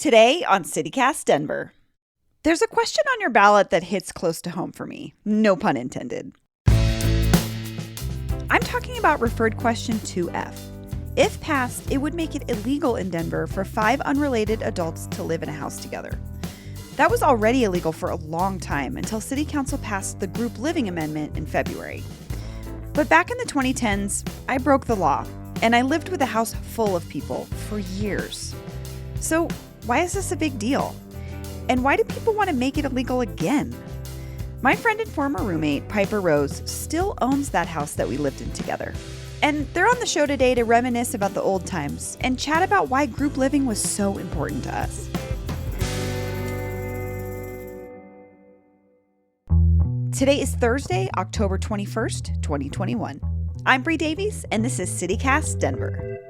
Today on CityCast Denver, there's a question on your ballot that hits close to home for me. No pun intended. I'm talking about referred question 2F. If passed, it would make it illegal in Denver for 5 unrelated adults to live in a house together. That was already illegal for a long time until City Council passed the Group Living Amendment in February. But back in the 2010s, I broke the law, and I lived with a house full of people for years. So why is this a big deal? And why do people want to make it illegal again? My friend and former roommate, Piper Rose, still owns that house that we lived in together. And they're on the show today to reminisce about the old times and chat about why group living was so important to us. Today is Thursday, October 21st, 2021. I'm Bree Davies, and this is CityCast Denver.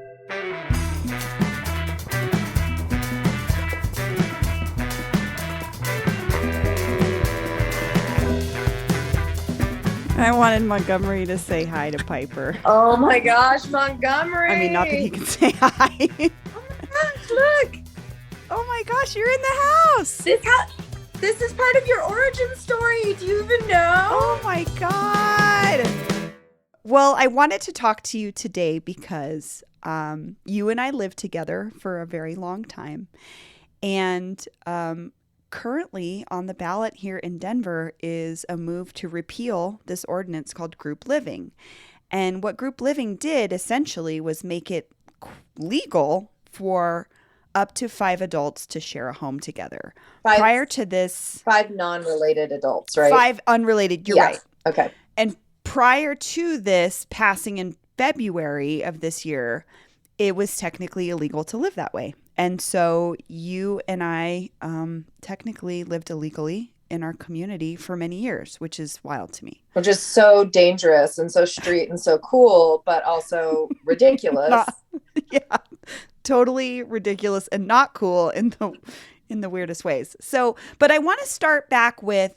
I wanted Montgomery to say hi to Piper. Oh my gosh, Montgomery! I mean, not that he can say hi. Oh my gosh, look! Oh my gosh, you're in the house! This is part of your origin story. Do you even know? Oh my God! Well, I wanted to talk to you today because you and I lived together for a very long time. And currently on the ballot here in Denver is a move to repeal this ordinance called group living. And what group living did essentially was make it legal for up to 5 adults to share a home together. Prior to this, 5 non-related adults, right? 5 unrelated, you're right. Okay. And prior to this passing in February of this year, it was technically illegal to live that way. And so you and I technically lived illegally in our community for many years, which is wild to me. Which is so dangerous and so street and so cool, but also ridiculous. Yeah, totally ridiculous and not cool in the weirdest ways. So, but I want to start back with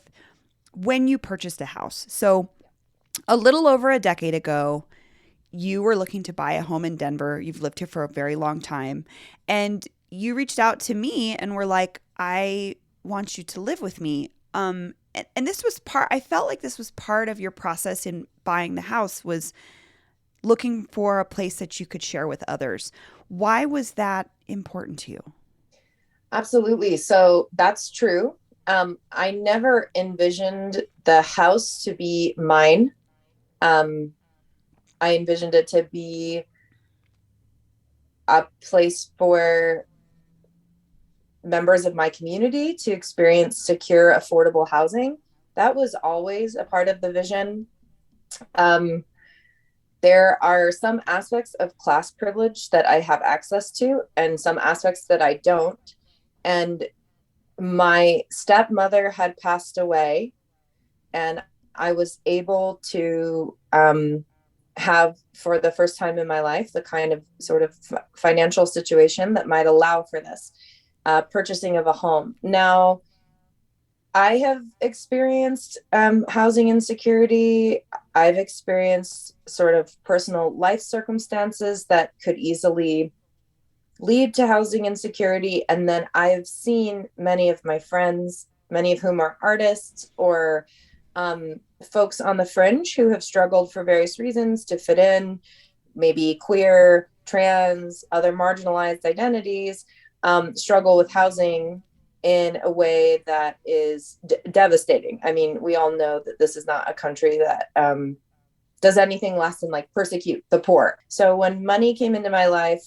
when you purchased a house. So a little over a decade ago, you were looking to buy a home in Denver. You've lived here for a very long time. And you reached out to me and were like, I want you to live with me. And this was I felt like this was part of your process in buying the house, was looking for a place that you could share with others. Why was that important to you? Absolutely. So that's true. I never envisioned the house to be mine. I envisioned it to be a place for members of my community to experience secure, affordable housing. That was always a part of the vision. There are some aspects of class privilege that I have access to and some aspects that I don't. And my stepmother had passed away, and I was able to have, for the first time in my life, the kind of sort of financial situation that might allow for this purchasing of a home. Now, I have experienced housing insecurity. I've experienced sort of personal life circumstances that could easily lead to housing insecurity. And then I've seen many of my friends, many of whom are artists or folks on the fringe who have struggled for various reasons to fit in, maybe queer, trans, other marginalized identities, struggle with housing in a way that is devastating. I mean, we all know that this is not a country that does anything less than like persecute the poor. So when money came into my life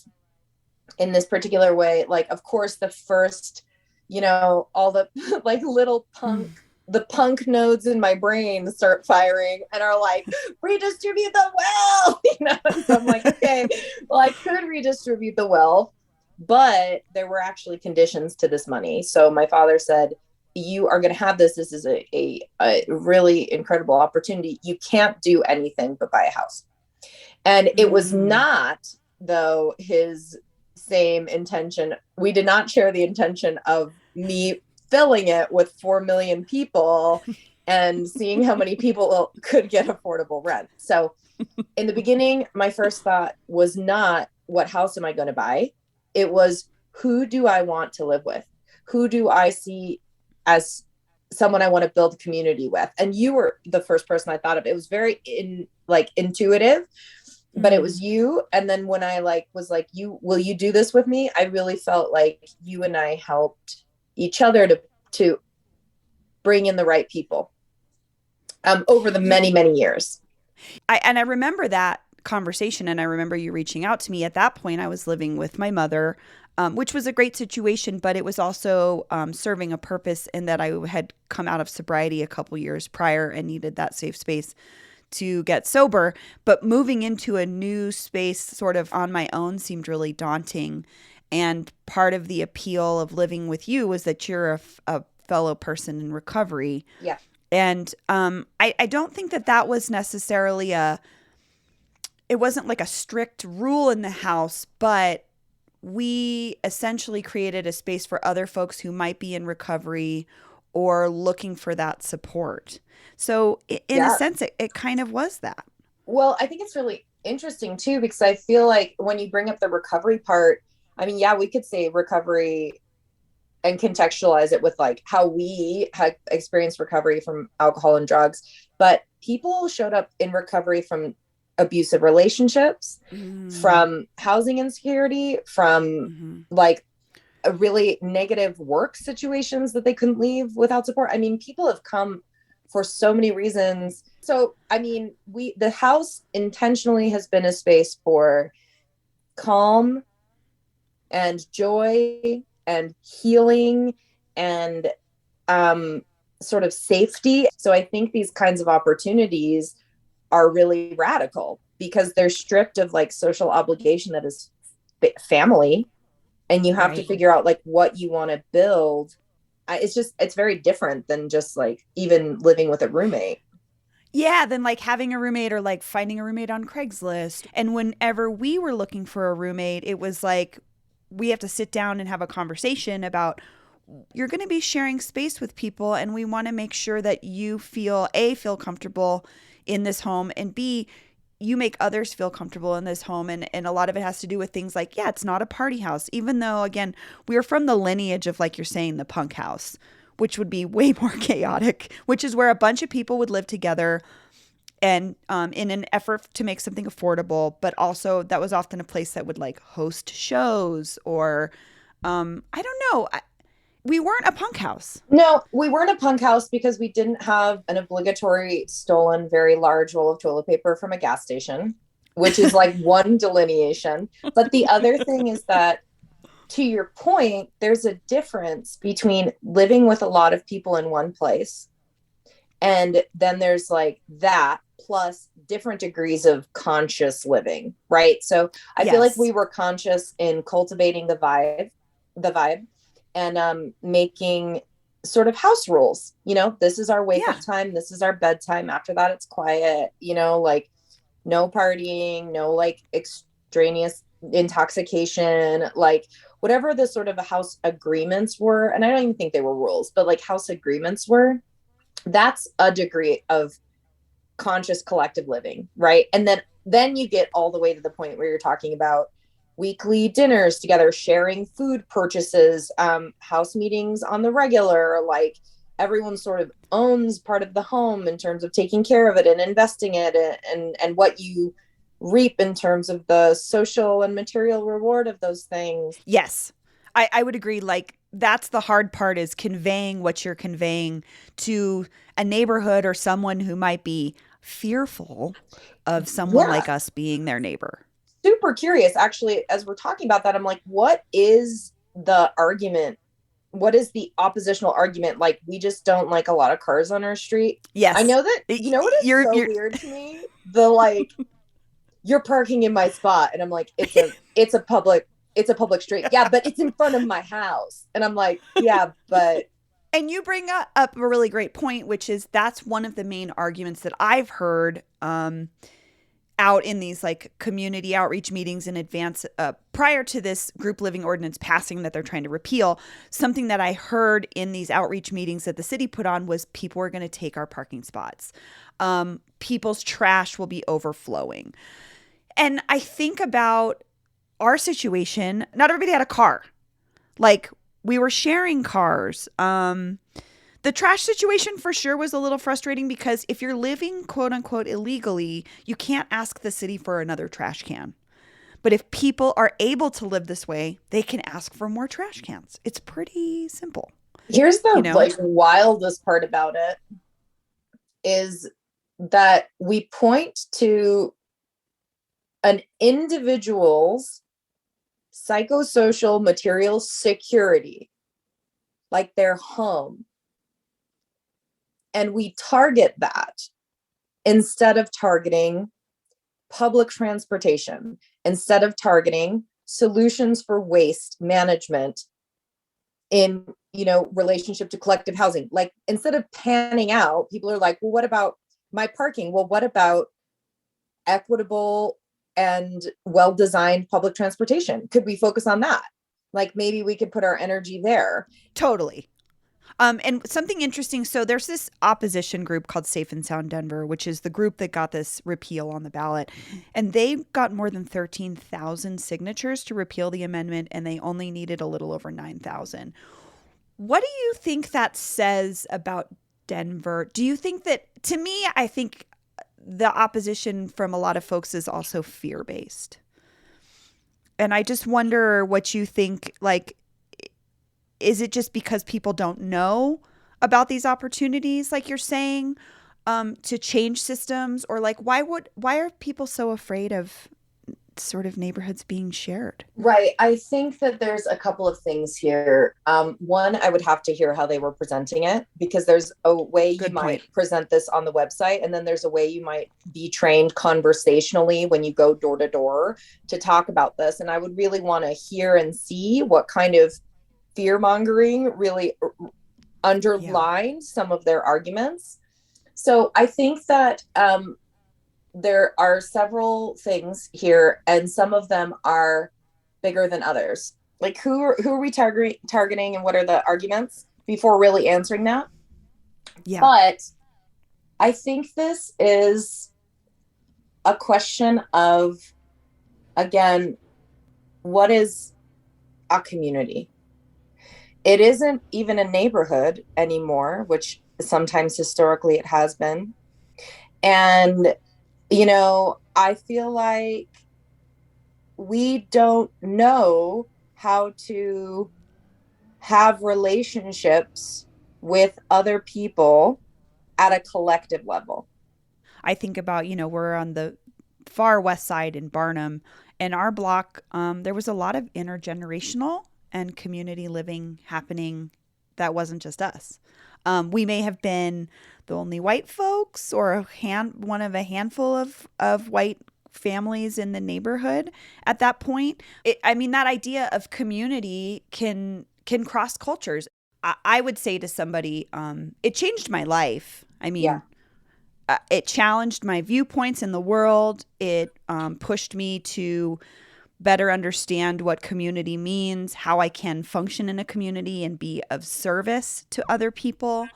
in this particular way, like, of course, the first, all the like little the punk nodes in my brain start firing and are like, redistribute the wealth. So I'm like, okay, well, I could redistribute the wealth, but there were actually conditions to this money. So my father said, you are going to have this. This is a really incredible opportunity. You can't do anything but buy a house. And it was not, though, his same intention. We did not share the intention of me filling it with 4 million people and seeing how many people could get affordable rent. So in the beginning, my first thought was not, what house am I going to buy? It was, who do I want to live with? Who do I see as someone I want to build community with? And you were the first person I thought of. It was very intuitive, but it was you. And then when I was like, will you do this with me? I really felt like you and I helped each other to bring in the right people over the many, many years. I remember that conversation, and I remember you reaching out to me. At that point, I was living with my mother, which was a great situation, but it was also serving a purpose in that I had come out of sobriety a couple years prior and needed that safe space to get sober. But moving into a new space sort of on my own seemed really daunting. And part of the appeal of living with you was that you're a fellow person in recovery. Yeah. And I don't think that was necessarily it wasn't like a strict rule in the house, but we essentially created a space for other folks who might be in recovery or looking for that support. So in a sense, it kind of was that. Well, I think it's really interesting too, because I feel like when you bring up the recovery part, I mean, yeah, we could say recovery and contextualize it with like how we had experienced recovery from alcohol and drugs, but people showed up in recovery from abusive relationships, from housing insecurity, from like a really negative work situations that they couldn't leave without support. I mean, people have come for so many reasons. So, I mean, the house intentionally has been a space for calm and joy and healing and sort of safety. So I think these kinds of opportunities are really radical because they're stripped of like social obligation that is family, and you have to figure out like what you want to build. It's very different than just like even living with a roommate. Yeah, than like having a roommate or like finding a roommate on Craigslist. And whenever we were looking for a roommate, it was like we have to sit down and have a conversation about you're going to be sharing space with people, and we want to make sure that you feel comfortable in this home, and B, you make others feel comfortable in this home. And a lot of it has to do with things like, yeah, it's not a party house, even though, again, we're from the lineage of, like you're saying, the punk house, which would be way more chaotic, which is where a bunch of people would live together and in an effort to make something affordable. But also that was often a place that would like host shows or I don't know. We weren't a punk house. No, we weren't a punk house because we didn't have an obligatory stolen very large roll of toilet paper from a gas station, which is like one delineation. But the other thing is that, to your point, there's a difference between living with a lot of people in one place, and then there's like that plus different degrees of conscious living, right? So I feel like we were conscious in cultivating the vibe and making sort of house rules. You know, this is our wake up time, this is our bedtime, after that it's quiet, you know, like no partying, no like extraneous intoxication, like whatever the sort of house agreements were. And I don't even think they were rules, but like house agreements were, that's a degree of conscious collective living, right? And then you get all the way to the point where you're talking about weekly dinners together, sharing food purchases, house meetings on the regular, like everyone sort of owns part of the home in terms of taking care of it and investing it, and what you reap in terms of the social and material reward of those things. Yes, I would agree. Like that's the hard part, is conveying what you're conveying to a neighborhood or someone who might be fearful of someone like us being their neighbor. Super curious, actually, as we're talking about that, I'm like, what is the argument? What is the oppositional argument? Like, we just don't like a lot of cars on our street. Yes. I know that, you know what is so weird to me? The like, you're parking in my spot. And I'm like, it's a public street. Yeah, but it's in front of my house. And I'm like, yeah, but. And you bring up a really great point, which is that's one of the main arguments that I've heard out in these like community outreach meetings in advance prior to this group living ordinance passing that they're trying to repeal. Something that I heard in these outreach meetings that the city put on was people are going to take our parking spots. People's trash will be overflowing. And I think about our situation. Not everybody had a car. Like, we were sharing cars. The trash situation for sure was a little frustrating because if you're living quote unquote illegally, you can't ask the city for another trash can. But if people are able to live this way, they can ask for more trash cans. It's pretty simple, Here's you the know? like wildest part about it is that we point to an individual's psychosocial material security, like their home, and we target that instead of targeting public transportation, instead of targeting solutions for waste management in, relationship to collective housing. Like, instead of panning out, people are like, well, what about my parking? Well, what about equitable and well-designed public transportation? Could we focus on that? Like, maybe we could put our energy there. Totally. And something interesting. So there's this opposition group called Safe and Sound Denver, which is the group that got this repeal on the ballot. And they got more than 13,000 signatures to repeal the amendment, and they only needed a little over 9,000. What do you think that says about Denver? Do you think that, to me, I think the opposition from a lot of folks is also fear-based. And I just wonder what you think, like, is it just because people don't know about these opportunities, like you're saying, to change systems? Or like, why are people so afraid of sort of neighborhoods being shared? Right. I think that there's a couple of things here. One, I would have to hear how they were presenting it, because there's a way you might present this on the website, and then there's a way you might be trained conversationally when you go door to door to talk about this. And I would really want to hear and see what kind of fear mongering really underlined some of their arguments. So I think that there are several things here, and some of them are bigger than others. Like, who are we targeting, and what are the arguments before really answering that? Yeah. But I think this is a question of, again, what is a community? It isn't even a neighborhood anymore, which sometimes historically it has been. And, I feel like we don't know how to have relationships with other people at a collective level. I think about, we're on the far west side in Barnum, and our block, there was a lot of intergenerational and community living happening that wasn't just us. We may have been the only white folks, or one of a handful of white families in the neighborhood at that point. That idea of community can cross cultures. I would say to somebody, it changed my life. It challenged my viewpoints in the world. It pushed me to better understand what community means, how I can function in a community and be of service to other people.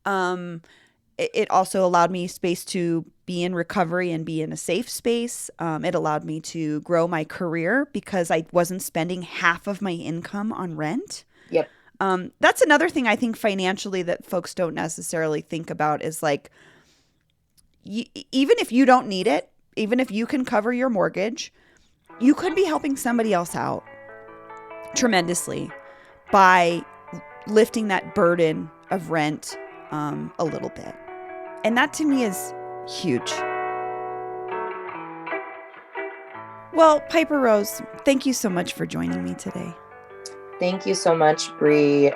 It also allowed me space to be in recovery and be in a safe space. It allowed me to grow my career because I wasn't spending half of my income on rent. Yep. That's another thing I think financially that folks don't necessarily think about is like, even if you don't need it, even if you can cover your mortgage, you could be helping somebody else out tremendously by lifting that burden of rent a little bit. And that to me is huge. Well, Piper Rose, thank you so much for joining me today. Thank you so much, Bree.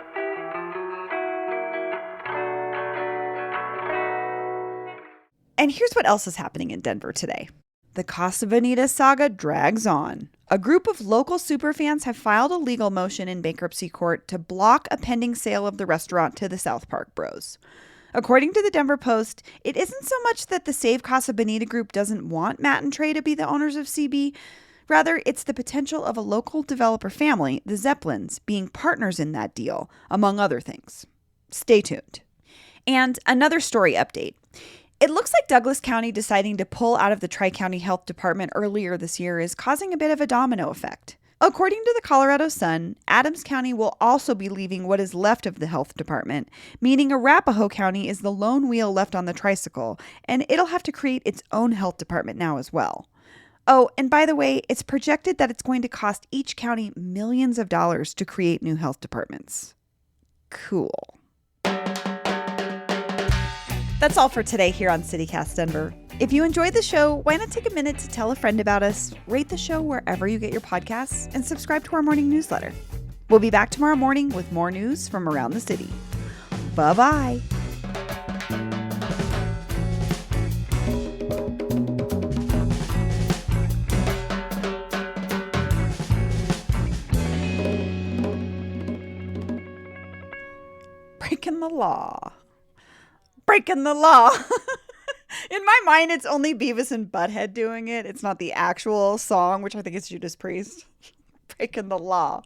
And here's what else is happening in Denver today. The Casa Bonita saga drags on. A group of local superfans have filed a legal motion in bankruptcy court to block a pending sale of the restaurant to the South Park Bros. According to the Denver Post, it isn't so much that the Save Casa Bonita group doesn't want Matt and Trey to be the owners of CB. Rather, it's the potential of a local developer family, the Zeppelins, being partners in that deal, among other things. Stay tuned. And another story update. It looks like Douglas County deciding to pull out of the Tri-County Health Department earlier this year is causing a bit of a domino effect. According to the Colorado Sun, Adams County will also be leaving what is left of the health department, meaning Arapahoe County is the lone wheel left on the tricycle, and it'll have to create its own health department now as well. Oh, and by the way, it's projected that it's going to cost each county millions of dollars to create new health departments. Cool. That's all for today here on CityCast Denver. If you enjoyed the show, why not take a minute to tell a friend about us, rate the show wherever you get your podcasts, and subscribe to our morning newsletter. We'll be back tomorrow morning with more news from around the city. Bye-bye. Breaking the law. Breaking the law. In my mind, it's only Beavis and Butthead doing it. It's not the actual song, which I think is Judas Priest. Breaking the law.